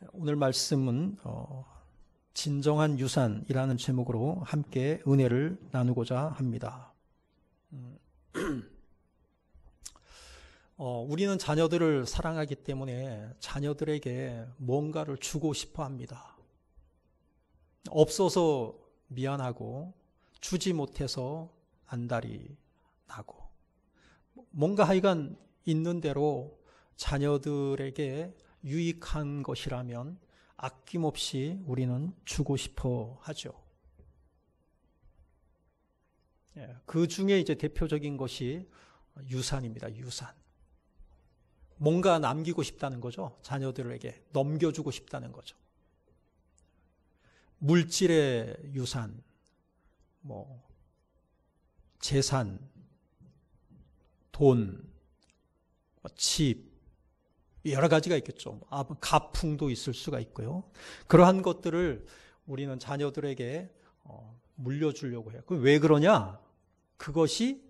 오늘 말씀은 진정한 유산이라는 제목으로 함께 은혜를 나누고자 합니다. 우리는 자녀들을 사랑하기 때문에 자녀들에게 뭔가를 주고 싶어 합니다. 없어서 미안하고 주지 못해서 안달이 나고 뭔가 하여간 있는 대로 자녀들에게 유익한 것이라면 아낌없이 우리는 주고 싶어 하죠. 그 중에 이제 대표적인 것이 유산입니다. 유산. 뭔가 남기고 싶다는 거죠. 자녀들에게 넘겨주고 싶다는 거죠. 물질의 유산, 재산, 돈, 집, 여러 가지가 있겠죠. 가풍도 있을 수가 있고요. 그러한 것들을 우리는 자녀들에게 물려주려고 해요. 왜 그러냐? 그것이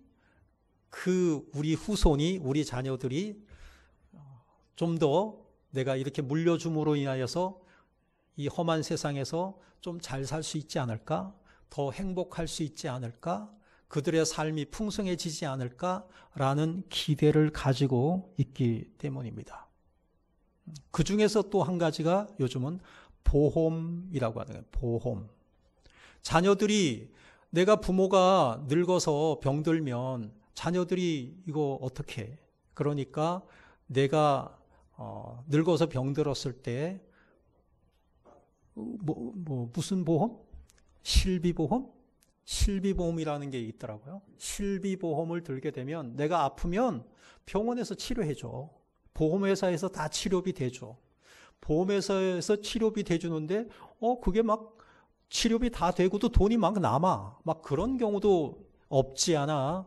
우리 후손이, 우리 자녀들이 좀 더 내가 이렇게 물려줌으로 인하여서 이 험한 세상에서 좀 잘 살 수 있지 않을까? 더 행복할 수 있지 않을까? 그들의 삶이 풍성해지지 않을까라는 기대를 가지고 있기 때문입니다. 그 중에서 또 한 가지가 요즘은 보험이라고 하는 거예요. 보험. 자녀들이 내가 부모가 늙어서 병들면 자녀들이 이거 어떻게 해? 그러니까 내가 늙어서 병들었을 때 무슨 보험? 실비보험? 실비보험이라는 게 있더라고요. 실비보험을 들게 되면 내가 아프면 병원에서 치료해줘. 보험회사에서 다 치료비 대줘. 보험회사에서 치료비 대주는데 그게 막 치료비 다 되고도 돈이 막 남아. 막 그런 경우도 없지 않아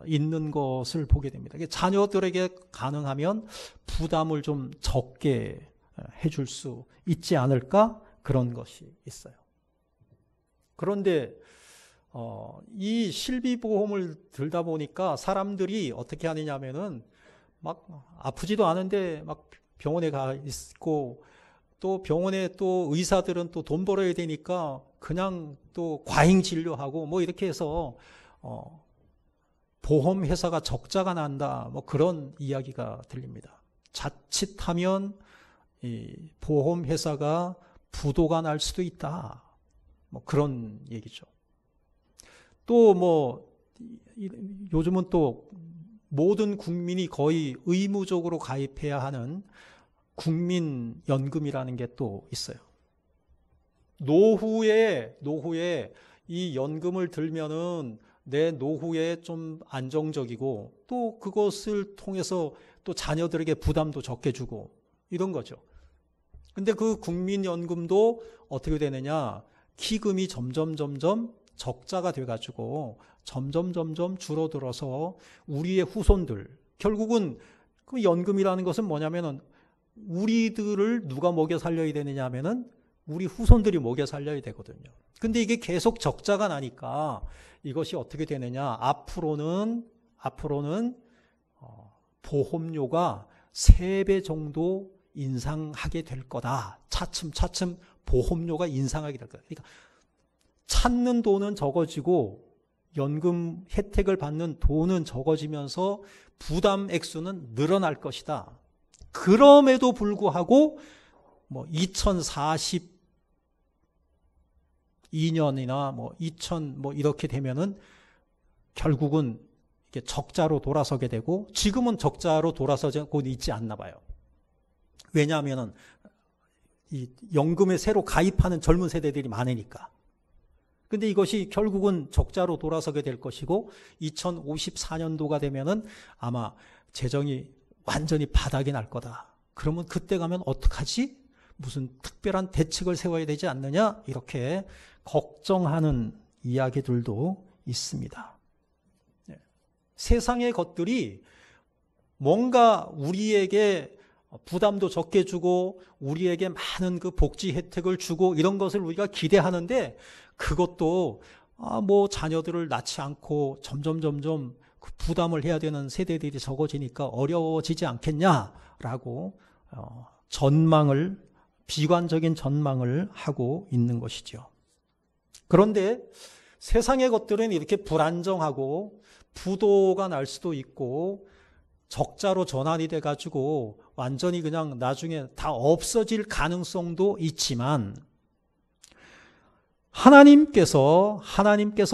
있는 것을 보게 됩니다. 자녀들에게 가능하면 부담을 좀 적게 해줄 수 있지 않을까? 그런 것이 있어요. 그런데 이 실비보험을 들다 보니까 사람들이 어떻게 하느냐 하면은 막 아프지도 않은데 막 병원에 가 있고 또 병원에 또 의사들은 또 돈 벌어야 되니까 그냥 또 과잉 진료하고 이렇게 해서 보험회사가 적자가 난다 그런 이야기가 들립니다. 자칫하면 이 보험회사가 부도가 날 수도 있다 그런 얘기죠. 또 요즘은 또 모든 국민이 거의 의무적으로 가입해야 하는 국민연금이라는 게 또 있어요. 노후에 이 연금을 들면은 내 노후에 좀 안정적이고 또 그것을 통해서 또 자녀들에게 부담도 적게 주고 이런 거죠. 근데 그 국민연금도 어떻게 되느냐? 기금이 점점 적자가 돼가지고 점점 줄어들어서 우리의 후손들, 결국은 그 연금이라는 것은 뭐냐면은 우리들을 누가 먹여 살려야 되느냐 하면은 우리 후손들이 먹여 살려야 되거든요. 근데 이게 계속 적자가 나니까 이것이 어떻게 되느냐? 앞으로는 보험료가 3배 정도 인상하게 될 거다. 차츰 보험료가 인상하게 될 거다. 그러니까 찾는 돈은 적어지고 연금 혜택을 받는 돈은 적어지면서 부담 액수는 늘어날 것이다. 그럼에도 불구하고 2042년이나 2000 이렇게 되면은 결국은 이게 적자로 돌아서게 되고 지금은 적자로 돌아서고 있지 않나 봐요. 왜냐하면은 이 연금에 새로 가입하는 젊은 세대들이 많으니까. 근데 이것이 결국은 적자로 돌아서게 될 것이고 2054년도가 되면은 아마 재정이 완전히 바닥이 날 거다. 그러면 그때 가면 어떡하지? 무슨 특별한 대책을 세워야 되지 않느냐? 이렇게 걱정하는 이야기들도 있습니다. 세상의 것들이 뭔가 우리에게 부담도 적게 주고 우리에게 많은 그 복지 혜택을 주고 이런 것을 우리가 기대하는데 그것도 자녀들을 낳지 않고 점점 그 부담을 해야 되는 세대들이 적어지니까 어려워지지 않겠냐라고 전망을 비관적인 전망을 하고 있는 것이죠. 그런데 세상의 것들은 이렇게 불안정하고 부도가 날 수도 있고 적자로 전환이 돼가지고 완전히 그냥 나중에 다 없어질 가능성도 있지만 하나님께서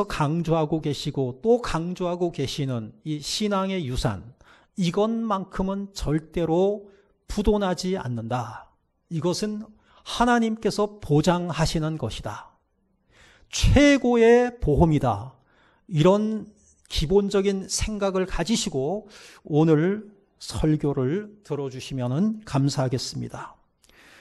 강조하고 계시고 또 강조하고 계시는 이 신앙의 유산, 이것만큼은 절대로 부도나지 않는다. 이것은 하나님께서 보장하시는 것이다. 최고의 보험이다. 이런 기본적인 생각을 가지시고 오늘 설교를 들어주시면 감사하겠습니다.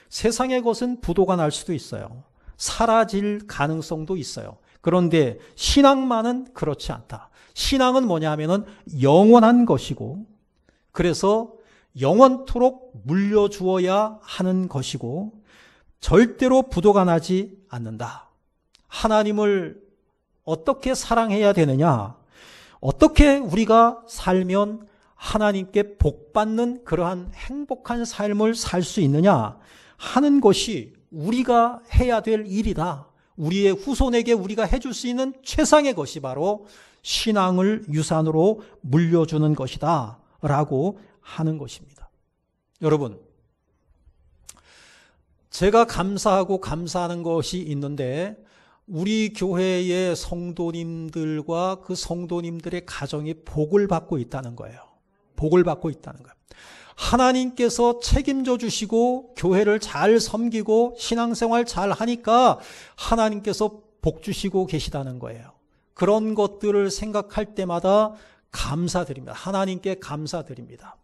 세상의 것은 부도가 날 수도 있어요. 사라질 가능성도 있어요. 그런데 신앙만은 그렇지 않다. 신앙은 뭐냐 하면은 영원한 것이고, 그래서 영원토록 물려주어야 하는 것이고, 절대로 부도가 나지 않는다. 하나님을 어떻게 사랑해야 되느냐? 어떻게 우리가 살면 하나님께 복받는 그러한 행복한 삶을 살 수 있느냐 하는 것이 우리가 해야 될 일이다. 우리의 후손에게 우리가 해줄 수 있는 최상의 것이 바로 신앙을 유산으로 물려주는 것이다 라고 하는 것입니다. 여러분, 제가 감사하는 것이 있는데 우리 교회의 성도님들과 그 성도님들의 가정이 복을 받고 있다는 거예요. 복을 받고 있다는 거예요. 하나님께서 책임져 주시고 교회를 잘 섬기고 신앙생활 잘 하니까 하나님께서 복 주시고 계시다는 거예요. 그런 것들을 생각할 때마다 감사드립니다. 하나님께 감사드립니다.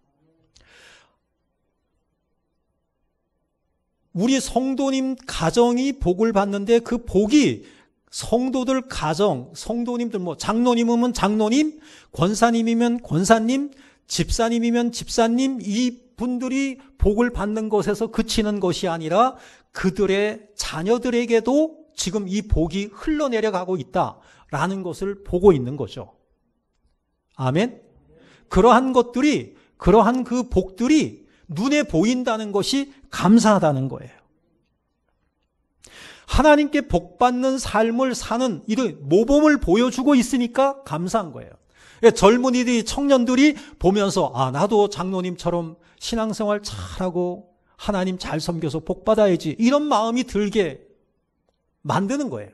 우리 성도님 가정이 복을 받는데 그 복이 성도들 가정, 성도님들 장로님이면 장로님, 권사님이면 권사님, 집사님이면 집사님, 이 분들이 복을 받는 것에서 그치는 것이 아니라 그들의 자녀들에게도 지금 이 복이 흘러내려가고 있다라는 것을 보고 있는 거죠. 아멘. 그러한 그 복들이 눈에 보인다는 것이 감사하다는 거예요. 하나님께 복받는 삶을 사는 이런 모범을 보여주고 있으니까 감사한 거예요. 젊은이들이, 청년들이 보면서 나도 장로님처럼 신앙생활 잘하고 하나님 잘 섬겨서 복받아야지, 이런 마음이 들게 만드는 거예요.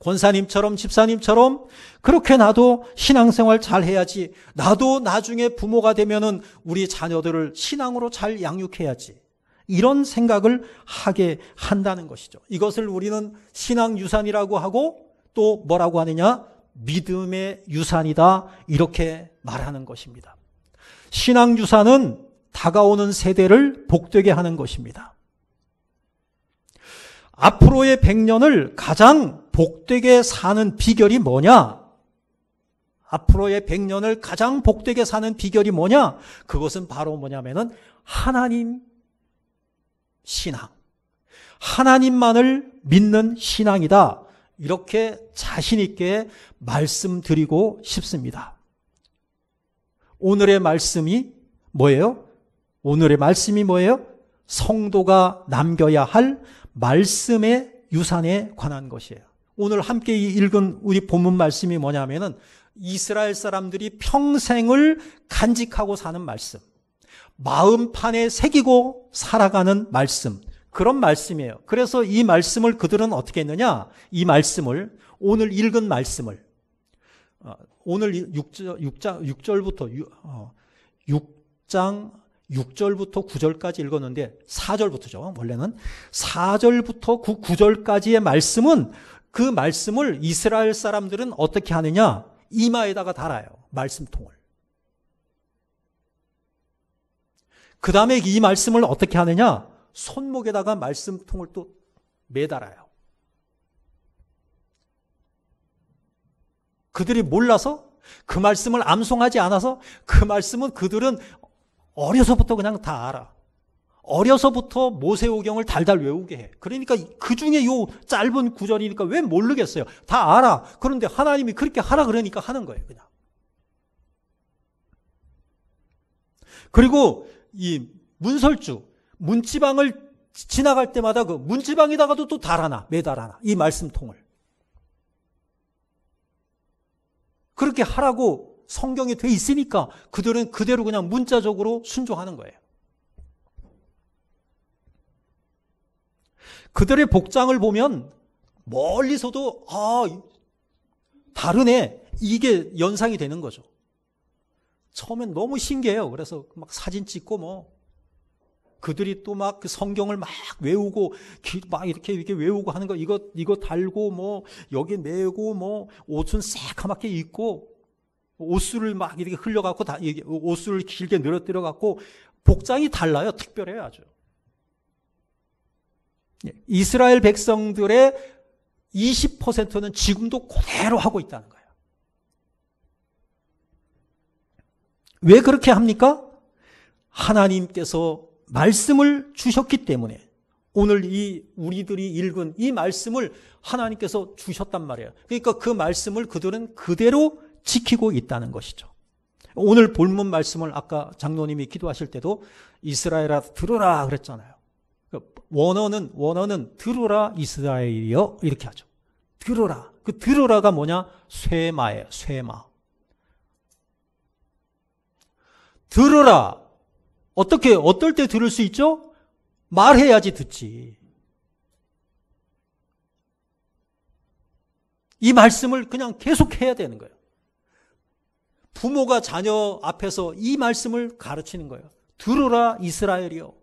권사님처럼 집사님처럼 그렇게 나도 신앙생활 잘 해야지, 나도 나중에 부모가 되면은 우리 자녀들을 신앙으로 잘 양육해야지, 이런 생각을 하게 한다는 것이죠. 이것을 우리는 신앙 유산이라고 하고 또 뭐라고 하느냐? 믿음의 유산이다, 이렇게 말하는 것입니다. 신앙 유산은 다가오는 세대를 복되게 하는 것입니다. 앞으로의 100년을 가장 복되게 사는 비결이 뭐냐? 앞으로의 100년을 가장 복되게 사는 비결이 뭐냐? 그것은 바로 뭐냐면은 하나님 신앙, 하나님만을 믿는 신앙이다, 이렇게 자신 있게 말씀드리고 싶습니다. 오늘의 말씀이 뭐예요? 성도가 남겨야 할 말씀의 유산에 관한 것이에요. 오늘 함께 읽은 우리 본문 말씀이 뭐냐면은 이스라엘 사람들이 평생을 간직하고 사는 말씀, 마음판에 새기고 살아가는 말씀, 그런 말씀이에요. 그래서 이 말씀을 그들은 어떻게 했느냐? 이 말씀을, 오늘 읽은 말씀을, 오늘 6절부터 6장 6절부터 9절까지 읽었는데 4절부터죠. 원래는 4절부터 9절까지의 말씀은, 그 말씀을 이스라엘 사람들은 어떻게 하느냐? 이마에다가 달아요. 말씀통을. 그 다음에 이 말씀을 어떻게 하느냐? 손목에다가 말씀통을 또 매달아요. 그들이 몰라서, 그 말씀을 암송하지 않아서, 그 말씀은 그들은 어려서부터 그냥 다 알아. 어려서부터 모세오경을 달달 외우게 해. 그러니까 그 중에 요 짧은 구절이니까 왜 모르겠어요. 다 알아. 그런데 하나님이 그렇게 하라 그러니까 하는 거예요, 그냥. 그리고 이 문설주, 문지방을 지나갈 때마다 그 문지방에다가도 또 달아놔, 매달아놔. 이 말씀통을. 그렇게 하라고 성경에 돼 있으니까 그들은 그대로 그냥 문자적으로 순종하는 거예요. 그들의 복장을 보면 멀리서도 다르네. 이게 연상이 되는 거죠. 처음엔 너무 신기해요. 그래서 막 사진 찍고 뭐 그들이 또 막 그 성경을 막 외우고 막 이렇게 외우고 하는 거 이거 달고 뭐 여기 메고 뭐 옷은 새카맣게 입고 옷술을 막 이렇게 흘려갖고 옷술을 길게 늘어뜨려갖고 복장이 달라요. 특별해요, 아주. 이스라엘 백성들의 20%는 지금도 그대로 하고 있다는 거예요. 왜 그렇게 합니까? 하나님께서 말씀을 주셨기 때문에 오늘 우리들이 읽은 이 말씀을 하나님께서 주셨단 말이에요. 그러니까 그 말씀을 그들은 그대로 지키고 있다는 것이죠. 오늘 본문 말씀을 아까 장로님이 기도하실 때도 이스라엘아 들으라 그랬잖아요. 원어는 들으라 이스라엘이여 이렇게 하죠. 들으라. 그 들으라가 뭐냐? 쇠마예요. 쇠마. 들으라. 어떨 때 들을 수 있죠? 말해야지 듣지. 이 말씀을 그냥 계속 해야 되는 거예요. 부모가 자녀 앞에서 이 말씀을 가르치는 거예요. 들으라 이스라엘이여.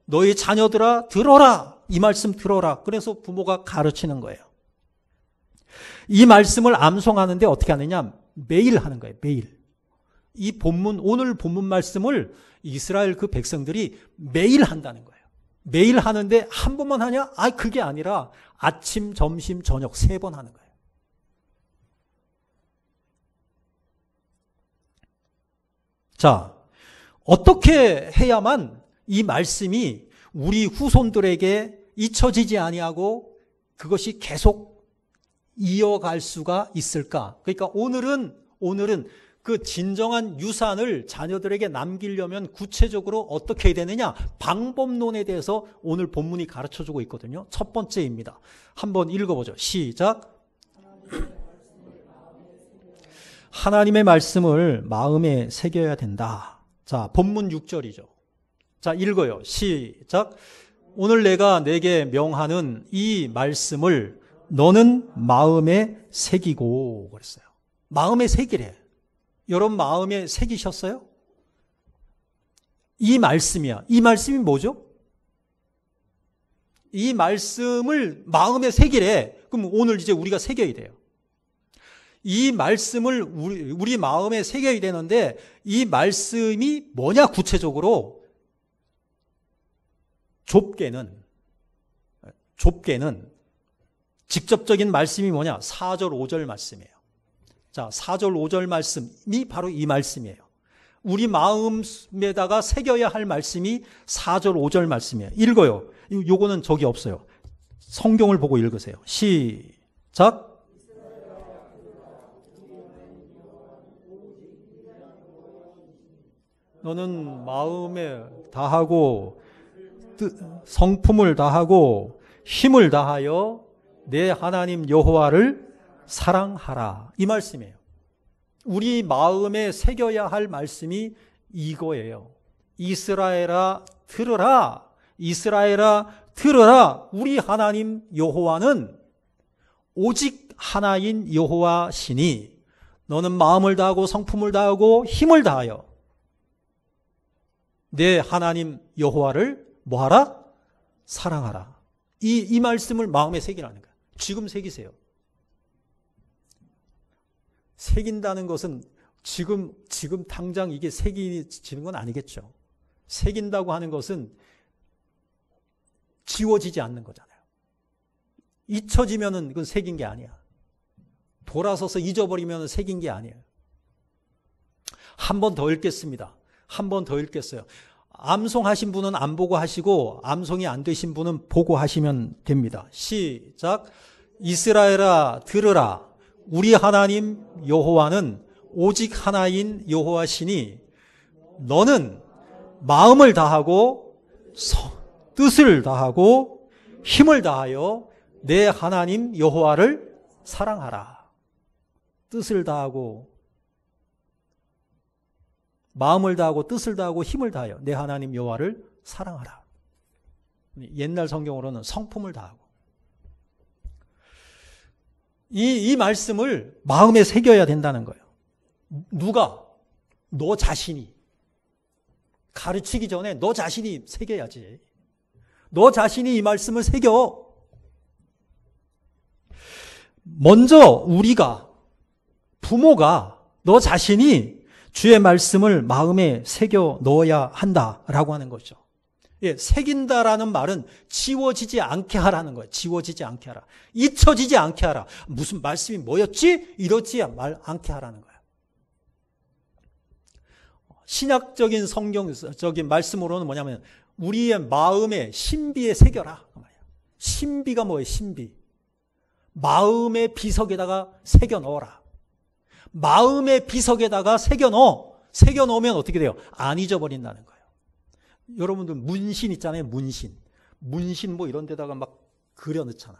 너희 자녀들아 들어라. 이 말씀 들어라. 그래서 부모가 가르치는 거예요. 이 말씀을 암송하는데 어떻게 하느냐? 매일 하는 거예요. 매일. 오늘 본문 말씀을 이스라엘 그 백성들이 매일 한다는 거예요. 매일 하는데 한 번만 하냐? 그게 아니라 아침, 점심, 저녁 3번 하는 거예요. 자, 어떻게 해야만 이 말씀이 우리 후손들에게 잊혀지지 아니하고 그것이 계속 이어갈 수가 있을까? 그러니까 오늘은 그 진정한 유산을 자녀들에게 남기려면 구체적으로 어떻게 해야 되느냐? 방법론에 대해서 오늘 본문이 가르쳐주고 있거든요. 첫 번째입니다. 한번 읽어보죠. 시작. 하나님의 말씀을 마음에 새겨야 된다. 자, 본문 6절이죠. 자, 읽어요. 시작. 오늘 내가 내게 명하는 이 말씀을 너는 마음에 새기고 그랬어요. 마음에 새기래. 여러분 마음에 새기셨어요? 이 말씀이야. 이 말씀이 뭐죠? 이 말씀을 마음에 새기래. 그럼 오늘 이제 우리가 새겨야 돼요. 이 말씀을 우리 마음에 새겨야 되는데 이 말씀이 뭐냐 구체적으로 좁게는 직접적인 말씀이 뭐냐 4절 5절 말씀이에요. 자, 4절 5절 말씀이 바로 이 말씀이에요. 우리 마음에다가 새겨야 할 말씀이 4절 5절 말씀이에요. 읽어요. 요거는 저기 없어요. 성경을 보고 읽으세요. 시작. 너는 마음에 다하고 성품을 다하고 힘을 다하여 내 하나님 여호와를 사랑하라. 이 말씀이에요. 우리 마음에 새겨야 할 말씀이 이거예요. 이스라엘아 들으라. 이스라엘아 들으라. 우리 하나님 여호와는 오직 하나인 여호와시니 너는 마음을 다하고 성품을 다하고 힘을 다하여 내 하나님 여호와를 뭐하라? 사랑하라. 이 말씀을 마음에 새기라는 거예요. 지금 새기세요. 새긴다는 것은 지금 당장 이게 새기지는 건 아니겠죠. 새긴다고 하는 것은 지워지지 않는 거잖아요. 잊혀지면은 그건 새긴 게 아니야. 돌아서서 잊어버리면 새긴 게 아니에요. 한 번 더 읽겠습니다. 한 번 더 읽겠어요. 암송하신 분은 안 보고 하시고 암송이 안 되신 분은 보고 하시면 됩니다. 시작. 이스라엘아 들으라. 우리 하나님 여호와는 오직 하나인 여호와시니 너는 마음을 다하고 뜻을 다하고 힘을 다하여 내 하나님 여호와를 사랑하라. 뜻을 다하고 마음을 다하고 뜻을 다하고 힘을 다하여 내 하나님 여호와를 사랑하라. 옛날 성경으로는 성품을 다하고. 이 말씀을 마음에 새겨야 된다는 거예요. 누가? 너 자신이. 가르치기 전에 너 자신이 새겨야지. 너 자신이 이 말씀을 새겨. 먼저 우리가, 부모가 너 자신이 주의 말씀을 마음에 새겨 넣어야 한다라고 하는 거죠. 예, 새긴다라는 말은 지워지지 않게 하라는 거예요. 지워지지 않게 하라. 잊혀지지 않게 하라. 무슨 말씀이 뭐였지? 이러지 않게 하라는 거예요. 신약적인 성경적인 말씀으로는 뭐냐면 우리의 마음에 신비에 새겨라. 신비가 뭐예요? 신비. 마음의 비석에다가 새겨 넣어라. 마음의 비석에다가 새겨 넣어. 새겨 넣으면 어떻게 돼요? 안 잊어버린다는 거예요. 여러분들 문신 있잖아요. 문신 뭐 이런 데다가 막 그려 넣잖아.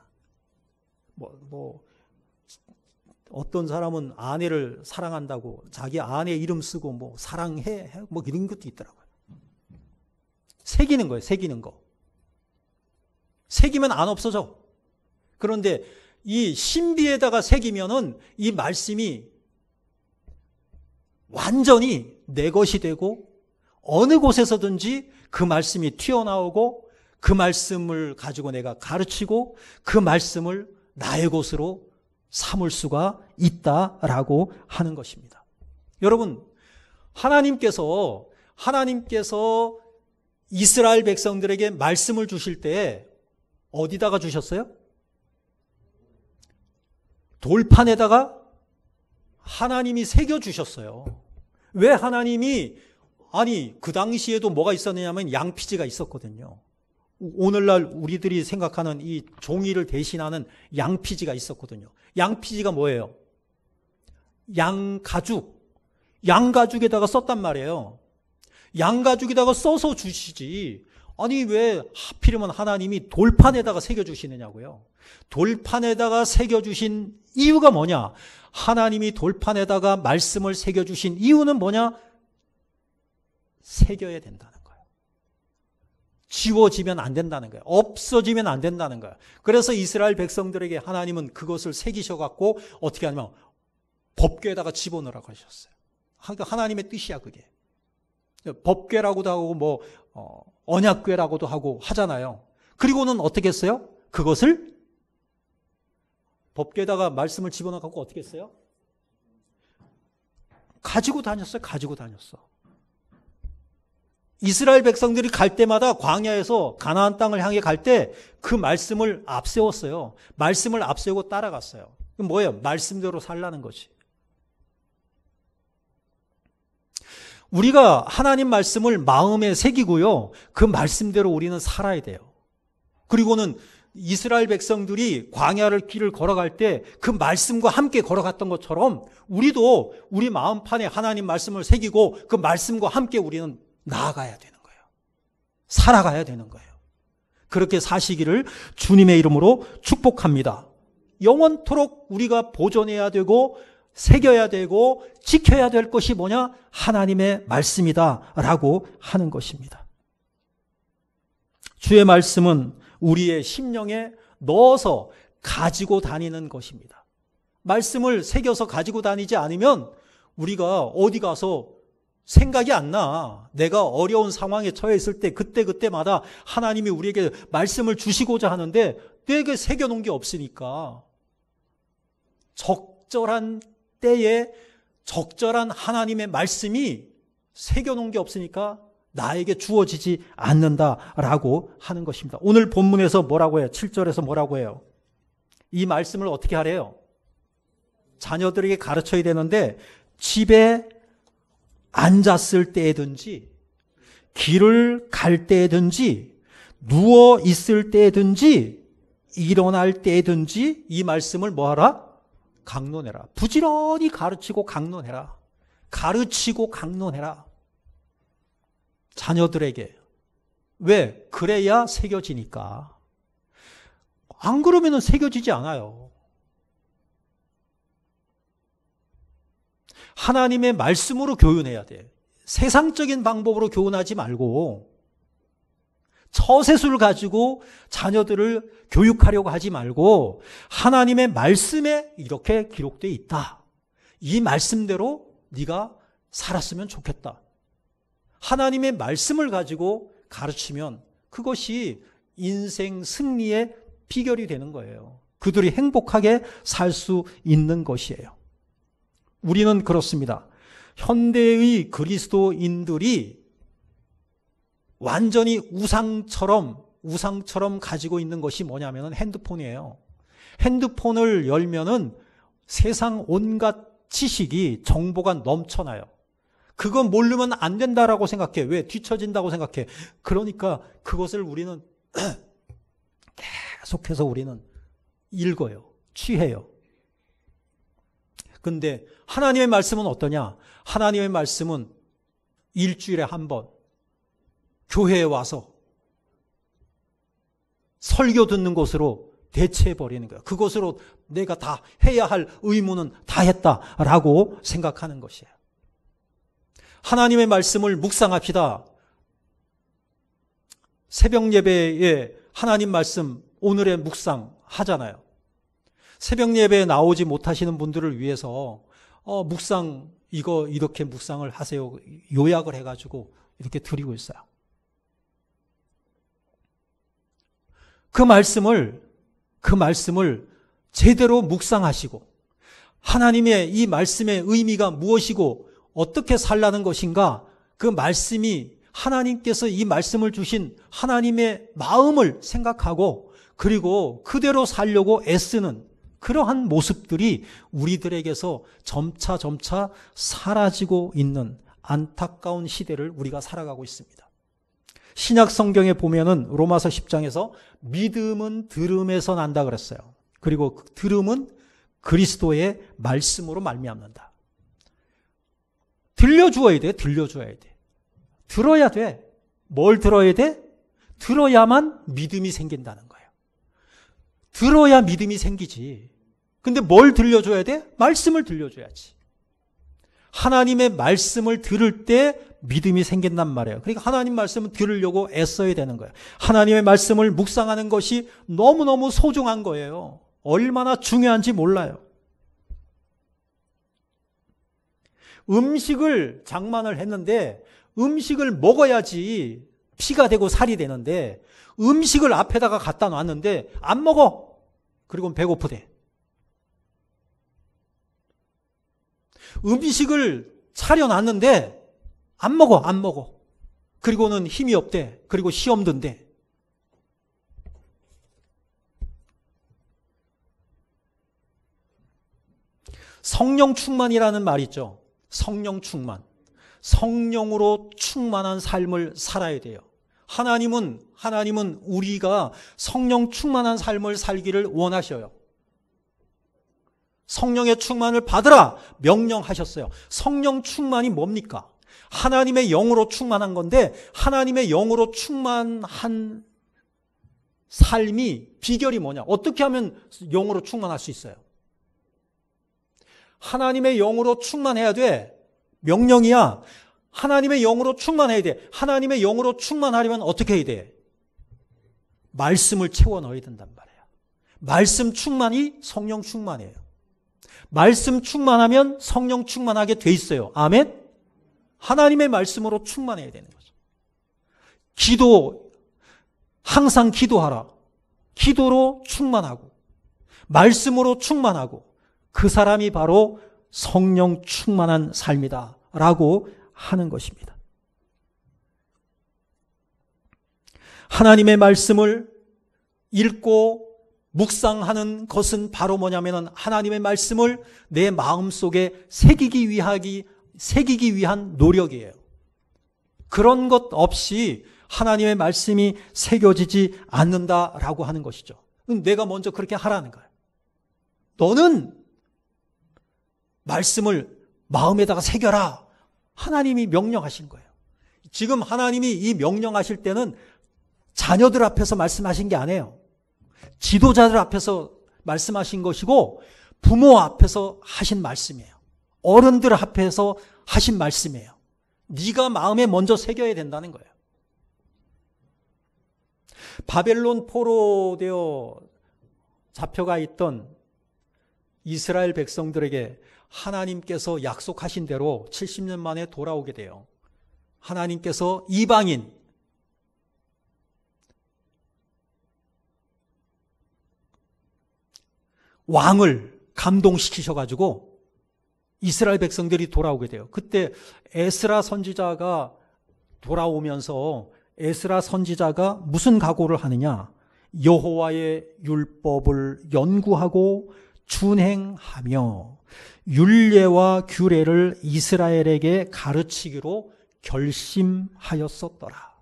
어떤 사람은 아내를 사랑한다고 자기 아내 이름 쓰고 뭐 사랑해 뭐 이런 것도 있더라고요. 새기는 거예요. 새기는 거. 새기면 안 없어져. 그런데 이 신비에다가 새기면은 이 말씀이 완전히 내 것이 되고 어느 곳에서든지 그 말씀이 튀어나오고 그 말씀을 가지고 내가 가르치고 그 말씀을 나의 것으로 삼을 수가 있다라고 하는 것입니다. 여러분, 하나님께서 이스라엘 백성들에게 말씀을 주실 때 어디다가 주셨어요? 돌판에다가 하나님이 새겨주셨어요. 왜 하나님이, 그 당시에도 뭐가 있었느냐면 양피지가 있었거든요. 오늘날 우리들이 생각하는 이 종이를 대신하는 양피지가 있었거든요. 양피지가 뭐예요? 양가죽에다가 썼단 말이에요. 양가죽에다가 써서 주시지. 왜 하필이면 하나님이 돌판에다가 새겨주시느냐고요. 돌판에다가 새겨주신 이유가 뭐냐? 하나님이 돌판에다가 말씀을 새겨주신 이유는 뭐냐? 새겨야 된다는 거예요. 지워지면 안 된다는 거예요. 없어지면 안 된다는 거예요. 그래서 이스라엘 백성들에게 하나님은 그것을 새기셔갖고 어떻게 하냐면 법궤에다가 집어넣으라고 하셨어요. 하나님의 뜻이야 그게. 법궤라고도 하고 언약궤라고도 하고 하잖아요. 그리고는 어떻게 했어요? 그것을 법궤에다가 말씀을 집어넣고 어떻게 했어요? 가지고 다녔어. 이스라엘 백성들이 갈 때마다 광야에서 가나안 땅을 향해 갈 때 그 말씀을 앞세웠어요. 말씀을 앞세우고 따라갔어요. 그럼 뭐예요? 말씀대로 살라는 거지. 우리가 하나님 말씀을 마음에 새기고요. 그 말씀대로 우리는 살아야 돼요. 그리고는 이스라엘 백성들이 광야를 길을 걸어갈 때 그 말씀과 함께 걸어갔던 것처럼 우리도 우리 마음판에 하나님 말씀을 새기고 그 말씀과 함께 우리는 나아가야 되는 거예요. 살아가야 되는 거예요. 그렇게 사시기를 주님의 이름으로 축복합니다. 영원토록 우리가 보존해야 되고 새겨야 되고 지켜야 될 것이 뭐냐? 하나님의 말씀이다라고 하는 것입니다. 주의 말씀은 우리의 심령에 넣어서 가지고 다니는 것입니다. 말씀을 새겨서 가지고 다니지 않으면 우리가 어디 가서 생각이 안 나. 내가 어려운 상황에 처해 있을 때 그때마다 하나님이 우리에게 말씀을 주시고자 하는데 내게 새겨놓은 게 없으니까 적절한 때에 적절한 하나님의 말씀이 새겨놓은 게 없으니까 나에게 주어지지 않는다라고 하는 것입니다. 오늘 본문에서 뭐라고 해요? 7절에서 뭐라고 해요? 이 말씀을 어떻게 하래요? 자녀들에게 가르쳐야 되는데 집에 앉았을 때든지 길을 갈 때든지 누워 있을 때든지 일어날 때든지 이 말씀을 뭐하라? 강론해라. 부지런히 가르치고 강론해라. 가르치고 강론해라. 자녀들에게 왜? 그래야 새겨지니까. 안 그러면 새겨지지 않아요. 하나님의 말씀으로 교훈해야 돼. 세상적인 방법으로 교훈하지 말고 처세술 가지고 자녀들을 교육하려고 하지 말고 하나님의 말씀에 이렇게 기록되어 있다. 이 말씀대로 네가 살았으면 좋겠다. 하나님의 말씀을 가지고 가르치면 그것이 인생 승리의 비결이 되는 거예요. 그들이 행복하게 살 수 있는 것이에요. 우리는 그렇습니다. 현대의 그리스도인들이 완전히 우상처럼 가지고 있는 것이 뭐냐면 핸드폰이에요. 핸드폰을 열면은 세상 온갖 지식이, 정보가 넘쳐나요. 그건 모르면 안 된다라고 생각해. 왜? 뒤처진다고 생각해. 그러니까 그것을 우리는 계속해서 우리는 읽어요. 취해요. 근데 하나님의 말씀은 어떠냐? 하나님의 말씀은 일주일에 한 번 교회에 와서 설교 듣는 것으로 대체해버리는 거예요. 그것으로 내가 다 해야 할 의무는 다 했다라고 생각하는 것이에요. 하나님의 말씀을 묵상합시다. 새벽 예배에 하나님 말씀 오늘의 묵상 하잖아요. 새벽 예배에 나오지 못하시는 분들을 위해서 묵상 이거 이렇게 묵상을 하세요. 요약을 해가지고 이렇게 드리고 있어요. 그 말씀을 제대로 묵상하시고 하나님의 이 말씀의 의미가 무엇이고 어떻게 살라는 것인가, 그 말씀이 하나님께서 이 말씀을 주신 하나님의 마음을 생각하고 그리고 그대로 살려고 애쓰는 그러한 모습들이 우리들에게서 점차 사라지고 있는 안타까운 시대를 우리가 살아가고 있습니다. 신약 성경에 보면은 로마서 10장에서 믿음은 들음에서 난다 그랬어요. 그리고 들음은 그리스도의 말씀으로 말미암는다. 들려줘야 돼. 들어야 돼. 뭘 들어야 돼? 들어야만 믿음이 생긴다는 거예요. 들어야 믿음이 생기지. 근데 뭘 들려줘야 돼? 말씀을 들려줘야지. 하나님의 말씀을 들을 때 믿음이 생긴단 말이에요. 그러니까 하나님 말씀을 들으려고 애써야 되는 거예요. 하나님의 말씀을 묵상하는 것이 너무너무 소중한 거예요. 얼마나 중요한지 몰라요. 음식을 장만을 했는데 음식을 먹어야지 피가 되고 살이 되는데 음식을 앞에다가 갖다 놨는데 안 먹어. 그리고 배고프대. 음식을 차려놨는데 안 먹어. 그리고는 힘이 없대. 그리고 시험 든대. 성령 충만이라는 말 있죠. 성령 충만. 성령으로 충만한 삶을 살아야 돼요. 하나님은 우리가 성령 충만한 삶을 살기를 원하셔요. 성령의 충만을 받으라 명령하셨어요. 성령 충만이 뭡니까? 하나님의 영으로 충만한 건데 하나님의 영으로 충만한 삶이 비결이 뭐냐? 어떻게 하면 영으로 충만할 수 있어요? 하나님의 영으로 충만해야 돼. 명령이야. 하나님의 영으로 충만해야 돼. 하나님의 영으로 충만하려면 어떻게 해야 돼? 말씀을 채워 넣어야 된단 말이에요. 말씀 충만이 성령 충만이에요. 말씀 충만하면 성령 충만하게 돼 있어요. 아멘? 하나님의 말씀으로 충만해야 되는 거죠. 항상 기도하라. 기도로 충만하고 말씀으로 충만하고 그 사람이 바로 성령 충만한 삶이다 라고 하는 것입니다. 하나님의 말씀을 읽고 묵상하는 것은 바로 뭐냐면 하나님의 말씀을 내 마음속에 새기기 위한 노력이에요. 그런 것 없이 하나님의 말씀이 새겨지지 않는다라고 하는 것이죠. 내가 먼저 그렇게 하라는 거예요. 너는 말씀을 마음에다가 새겨라. 하나님이 명령하신 거예요. 지금 하나님이 이 명령하실 때는 자녀들 앞에서 말씀하신 게 아니에요. 지도자들 앞에서 말씀하신 것이고 부모 앞에서 하신 말씀이에요. 어른들 앞에서 하신 말씀이에요. 네가 마음에 먼저 새겨야 된다는 거예요. 바벨론 포로되어 잡혀가 있던 이스라엘 백성들에게 하나님께서 약속하신 대로 70년 만에 돌아오게 돼요. 하나님께서 이방인 왕을 감동시키셔가지고 이스라엘 백성들이 돌아오게 돼요. 그때 에스라 선지자가 돌아오면서 에스라 선지자가 무슨 각오를 하느냐? 여호와의 율법을 연구하고 준행하며 율례와 규례를 이스라엘에게 가르치기로 결심하였었더라.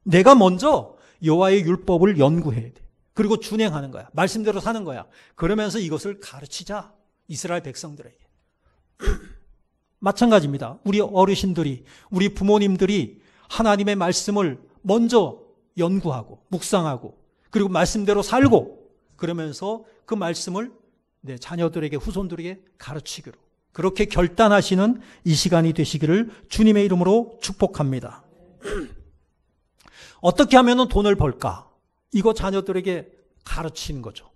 내가 먼저 여호와의 율법을 연구해야 돼. 그리고 준행하는 거야. 말씀대로 사는 거야. 그러면서 이것을 가르치자. 이스라엘 백성들에게. 마찬가지입니다. 우리 어르신들이, 우리 부모님들이 하나님의 말씀을 먼저 연구하고 묵상하고 그리고 말씀대로 살고 그러면서 그 말씀을 내 자녀들에게 후손들에게 가르치기로 그렇게 결단하시는 이 시간이 되시기를 주님의 이름으로 축복합니다. 어떻게 하면 돈을 벌까? 이거 자녀들에게 가르치는 거죠.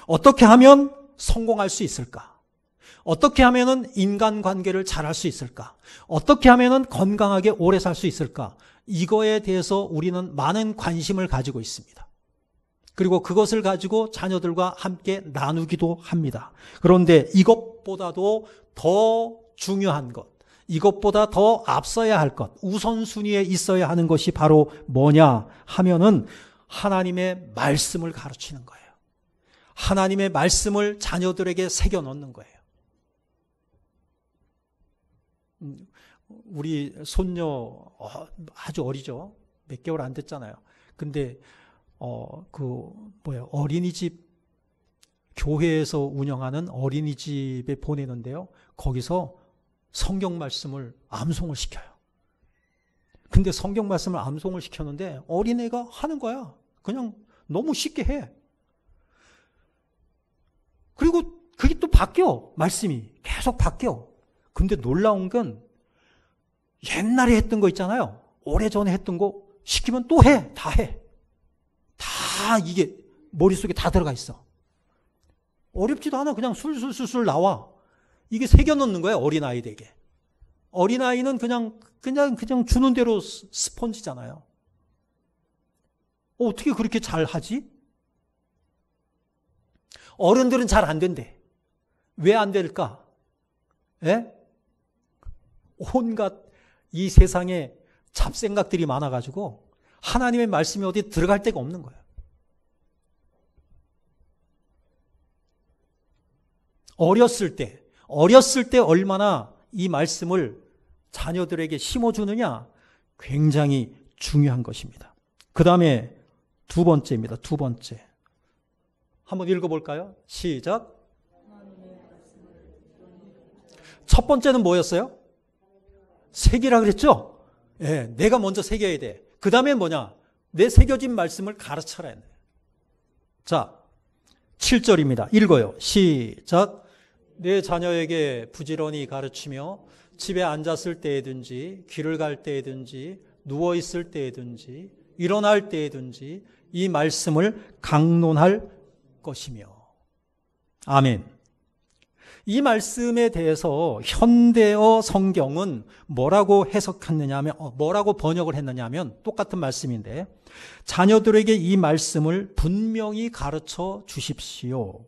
어떻게 하면 성공할 수 있을까? 어떻게 하면 인간관계를 잘할 수 있을까? 어떻게 하면 건강하게 오래 살 수 있을까? 이거에 대해서 우리는 많은 관심을 가지고 있습니다. 그리고 그것을 가지고 자녀들과 함께 나누기도 합니다. 그런데 이것보다도 더 중요한 것, 이것보다 더 앞서야 할 것, 우선순위에 있어야 하는 것이 바로 뭐냐 하면은 하나님의 말씀을 가르치는 거예요. 하나님의 말씀을 자녀들에게 새겨 넣는 거예요. 우리 손녀 아주 어리죠. 몇 개월 안 됐잖아요. 근데 어린이집 교회에서 운영하는 어린이집에 보내는데요. 거기서 성경 말씀을 암송을 시켜요. 근데 성경 말씀을 암송을 시켰는데 어린애가 하는 거야. 그냥 너무 쉽게 해. 그리고 그게 또 바뀌어. 말씀이 계속 바뀌어. 근데 놀라운 건 옛날에 했던 거 있잖아요. 오래전에 했던 거 시키면 또 해. 다 해. 다 이게 머릿속에 다 들어가 있어. 어렵지도 않아. 그냥 술술술술 나와. 이게 새겨넣는 거예요. 어린아이들에게. 어린아이는 그냥 주는 대로 스펀지잖아요. 어떻게 그렇게 잘 하지? 어른들은 잘 안 된대. 왜 안 될까? 예? 온갖 이 세상에 잡생각들이 많아가지고 하나님의 말씀이 어디 들어갈 데가 없는 거예요. 어렸을 때 얼마나 이 말씀을 자녀들에게 심어주느냐 굉장히 중요한 것입니다. 그 다음에 두 번째입니다. 두 번째. 한번 읽어볼까요? 시작. 첫 번째는 뭐였어요? 새기라 그랬죠? 예, 내가 먼저 새겨야 돼. 그 다음에 뭐냐? 내 새겨진 말씀을 가르쳐라 했네. 자, 7절입니다. 읽어요. 시작. 내 자녀에게 부지런히 가르치며 집에 앉았을 때에든지 길을 갈 때에든지 누워있을 때에든지 일어날 때에든지 이 말씀을 강론할 것이며. 아멘. 이 말씀에 대해서 현대어 성경은 뭐라고 해석했느냐 하면, 뭐라고 번역을 했느냐 하면 똑같은 말씀인데, 자녀들에게 이 말씀을 분명히 가르쳐 주십시오.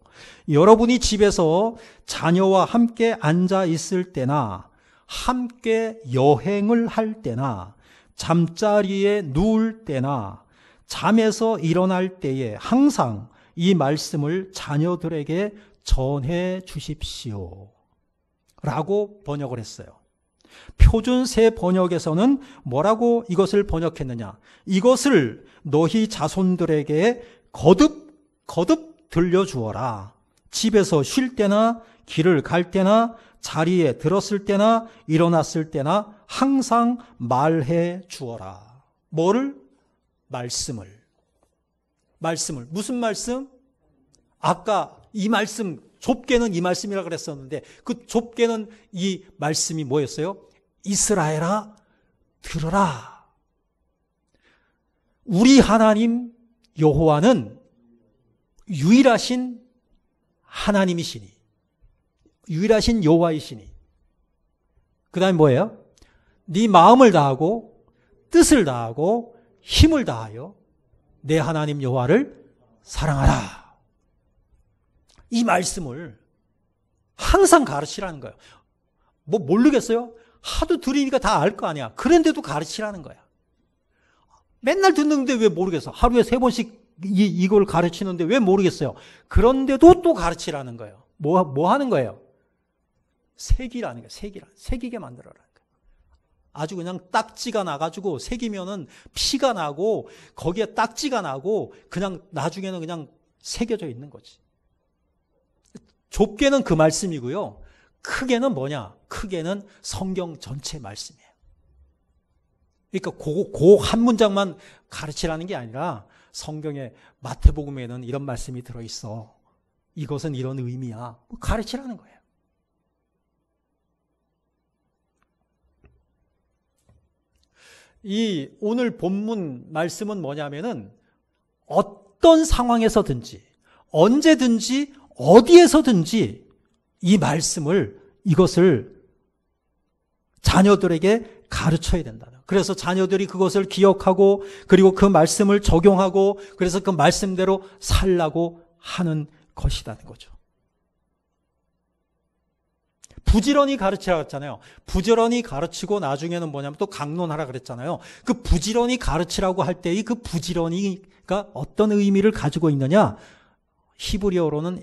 여러분이 집에서 자녀와 함께 앉아 있을 때나, 함께 여행을 할 때나, 잠자리에 누울 때나, 잠에서 일어날 때에 항상 이 말씀을 자녀들에게 전해 주십시오. 라고 번역을 했어요. 표준 새 번역에서는 뭐라고 이것을 번역했느냐? 이것을 너희 자손들에게 거듭 들려주어라. 집에서 쉴 때나 길을 갈 때나 자리에 들었을 때나 일어났을 때나 항상 말해 주어라. 뭐를? 말씀을. 무슨 말씀? 아까 이 말씀, 좁게는 이 말씀이라 그랬었는데 그 좁게는 이 말씀이 뭐였어요? 이스라엘아 들으라. 우리 하나님 여호와는 유일하신 하나님이시니, 유일하신 여호와이시니. 그 다음에 뭐예요? 네 마음을 다하고 뜻을 다하고 힘을 다하여 내 하나님 여호와를 사랑하라. 이 말씀을 항상 가르치라는 거예요. 뭐 모르겠어요? 하도 들으니까 다 알 거 아니야. 그런데도 가르치라는 거야. 맨날 듣는데 왜 모르겠어? 하루에 3번씩 이걸 가르치는데 왜 모르겠어요? 그런데도 또 가르치라는 거예요. 뭐 하는 거예요? 새기라는 거예요. 새기게 만들어라는 거예요. 아주 그냥 딱지가 나가지고 새기면은 피가 나고 거기에 딱지가 나고 그냥 나중에는 그냥 새겨져 있는 거지. 좁게는 그 말씀이고요. 크게는 뭐냐? 크게는 성경 전체 말씀이에요. 그러니까 그 한 문장만 가르치라는 게 아니라 성경의 마태복음에는 이런 말씀이 들어있어. 이것은 이런 의미야. 가르치라는 거예요. 이 오늘 본문 말씀은 뭐냐면은 어떤 상황에서든지 언제든지 어디에서든지 이 말씀을 이것을 자녀들에게 가르쳐야 된다. 그래서 자녀들이 그것을 기억하고 그리고 그 말씀을 적용하고 그래서 그 말씀대로 살라고 하는 것이라는 거죠. 부지런히 가르치라고 했잖아요. 부지런히 가르치고 나중에는 뭐냐면 또 강론하라 그랬잖아요. 그 부지런히 가르치라고 할 때의 그 부지런히가 어떤 의미를 가지고 있느냐? 히브리어로는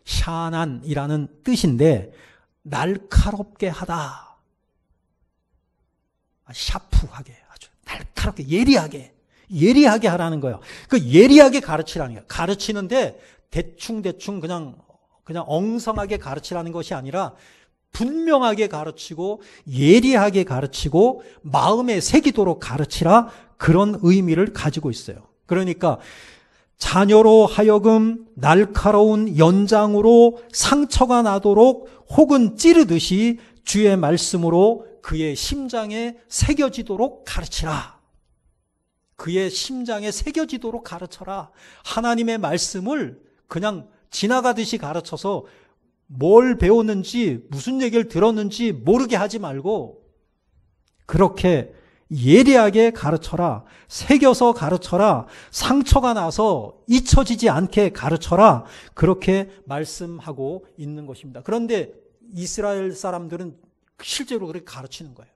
샤난이라는 뜻인데 날카롭게 하다. 샤프하게, 아주 날카롭게, 예리하게 하라는 거예요. 그 예리하게 가르치라는 거예요. 가르치는데 대충 그냥 엉성하게 가르치라는 것이 아니라 분명하게 가르치고 예리하게 가르치고 마음에 새기도록 가르치라, 그런 의미를 가지고 있어요. 그러니까 자녀로 하여금 날카로운 연장으로 상처가 나도록 혹은 찌르듯이 주의 말씀으로 그의 심장에 새겨지도록 가르치라. 그의 심장에 새겨지도록 가르쳐라. 하나님의 말씀을 그냥 지나가듯이 가르쳐서 뭘 배웠는지 무슨 얘기를 들었는지 모르게 하지 말고 그렇게 예리하게 가르쳐라. 새겨서 가르쳐라. 상처가 나서 잊혀지지 않게 가르쳐라. 그렇게 말씀하고 있는 것입니다. 그런데 이스라엘 사람들은 실제로 그렇게 가르치는 거예요.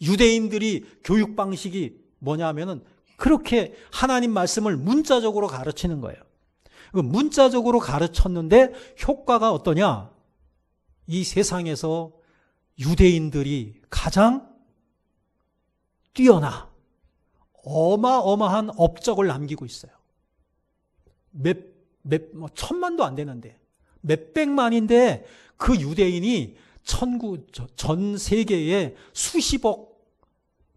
유대인들이 교육 방식이 뭐냐면은 그렇게 하나님 말씀을 문자적으로 가르치는 거예요. 문자적으로 가르쳤는데 효과가 어떠냐? 이 세상에서 유대인들이 가장 뛰어나 어마어마한 업적을 남기고 있어요. 천만도 안 되는데 몇백만인데 그 유대인이 전 세계에 수십억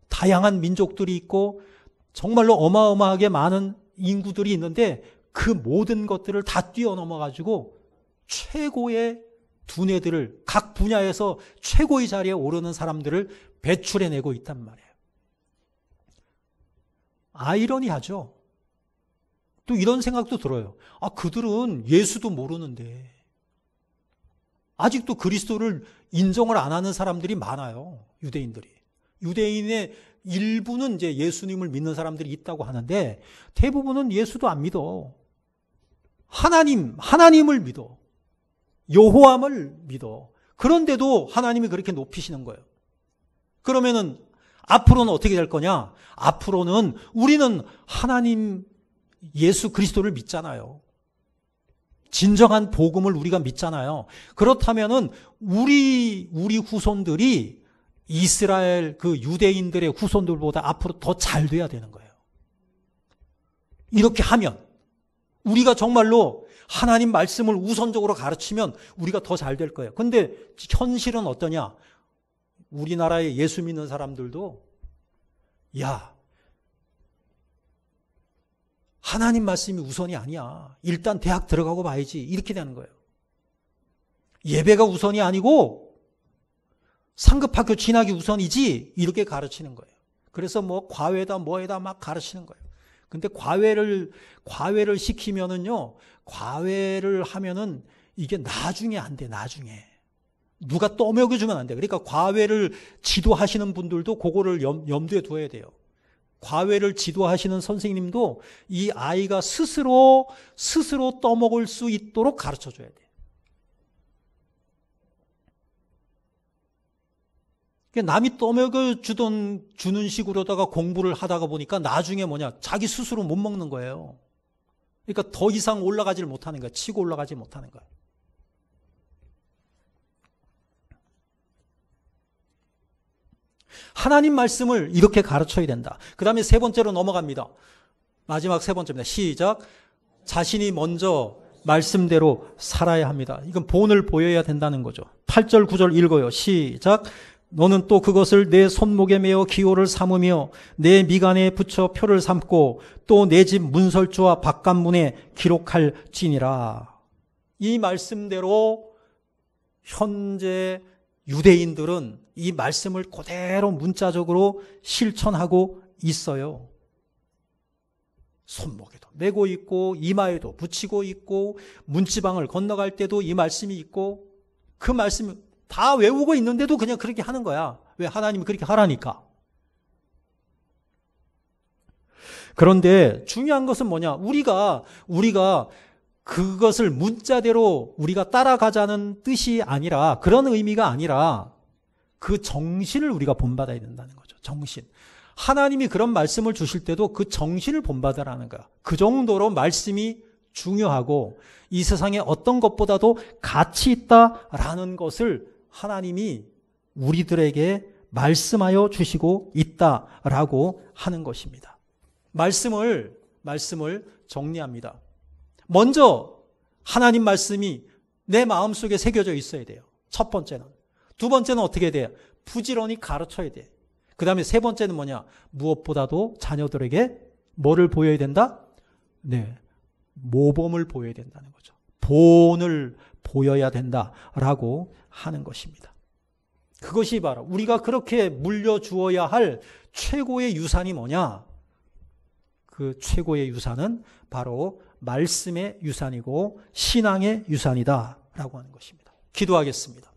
다양한 민족들이 있고 정말로 어마어마하게 많은 인구들이 있는데 그 모든 것들을 다 뛰어넘어가지고 최고의 두뇌들을 각 분야에서 최고의 자리에 오르는 사람들을 배출해내고 있단 말이에요. 아이러니하죠. 또 이런 생각도 들어요. 그들은 예수도 모르는데 아직도 그리스도를 인정을 안 하는 사람들이 많아요. 유대인들이. 유대인의 일부는 이제 예수님을 믿는 사람들이 있다고 하는데 대부분은 예수도 안 믿어. 하나님을 믿어. 여호와를 믿어. 그런데도 하나님이 그렇게 높이시는 거예요. 그러면은 앞으로는 어떻게 될 거냐? 앞으로는 우리는 하나님 예수 그리스도를 믿잖아요. 진정한 복음을 우리가 믿잖아요. 그렇다면은 우리 후손들이 이스라엘 그 유대인들의 후손들보다 앞으로 더 잘 돼야 되는 거예요. 이렇게 하면 우리가 정말로 하나님 말씀을 우선적으로 가르치면 우리가 더 잘 될 거예요. 근데 현실은 어떠냐? 우리나라에 예수 믿는 사람들도 야, 하나님 말씀이 우선이 아니야. 일단 대학 들어가고 봐야지. 이렇게 되는 거예요. 예배가 우선이 아니고 상급학교 진학이 우선이지 이렇게 가르치는 거예요. 그래서 뭐 과외다 뭐에다 막 가르치는 거예요. 근데 과외를 시키면은요. 과외를 하면은 이게 나중에 안 돼. 나중에. 누가 떠먹여주면 안 돼. 그러니까 과외를 지도하시는 분들도 그거를 염두에 둬야 돼요. 과외를 지도하시는 선생님도 이 아이가 스스로 떠먹을 수 있도록 가르쳐 줘야 돼. 남이 주는 식으로다가 공부를 하다가 보니까 나중에 자기 스스로 못 먹는 거예요. 그러니까 더 이상 올라가지를 못하는 거야. 치고 올라가지 못하는 거야. 하나님 말씀을 이렇게 가르쳐야 된다. 그 다음에 세 번째로 넘어갑니다. 마지막 세 번째입니다. 시작. 자신이 먼저 말씀대로 살아야 합니다. 이건 본을 보여야 된다는 거죠. 8절 9절 읽어요. 시작. 너는 또 그것을 내 손목에 메어 기호를 삼으며 내 미간에 붙여 표를 삼고 또 내 집 문설주와 바깥문에 기록할지니라. 이 말씀대로 현재 유대인들은 이 말씀을 그대로 문자적으로 실천하고 있어요. 손목에도 메고 있고 이마에도 붙이고 있고 문지방을 건너갈 때도 이 말씀이 있고 그 말씀이 다 외우고 있는데도 그냥 그렇게 하는 거야. 왜? 하나님이 그렇게 하라니까. 그런데 중요한 것은 뭐냐? 우리가 그것을 문자대로 우리가 따라가자는 뜻이 아니라, 그런 의미가 아니라 그 정신을 우리가 본받아야 된다는 거죠. 정신. 하나님이 그런 말씀을 주실 때도 그 정신을 본받으라는 거야. 그 정도로 말씀이 중요하고 이 세상에 어떤 것보다도 가치 있다라는 것을 하나님이 우리들에게 말씀하여 주시고 있다라고 하는 것입니다. 말씀을 정리합니다. 먼저 하나님 말씀이 내 마음속에 새겨져 있어야 돼요. 첫 번째는. 두 번째는 어떻게 돼요? 부지런히 가르쳐야 돼. 그 다음에 세 번째는 뭐냐? 무엇보다도 자녀들에게 뭐를 보여야 된다? 네, 모범을 보여야 된다는 거죠. 본을 보여야 된다라고 하는 것입니다. 그것이 바로 우리가 그렇게 물려주어야 할 최고의 유산이 뭐냐? 그 최고의 유산은 바로 말씀의 유산이고 신앙의 유산이다라고 하는 것입니다. 기도하겠습니다.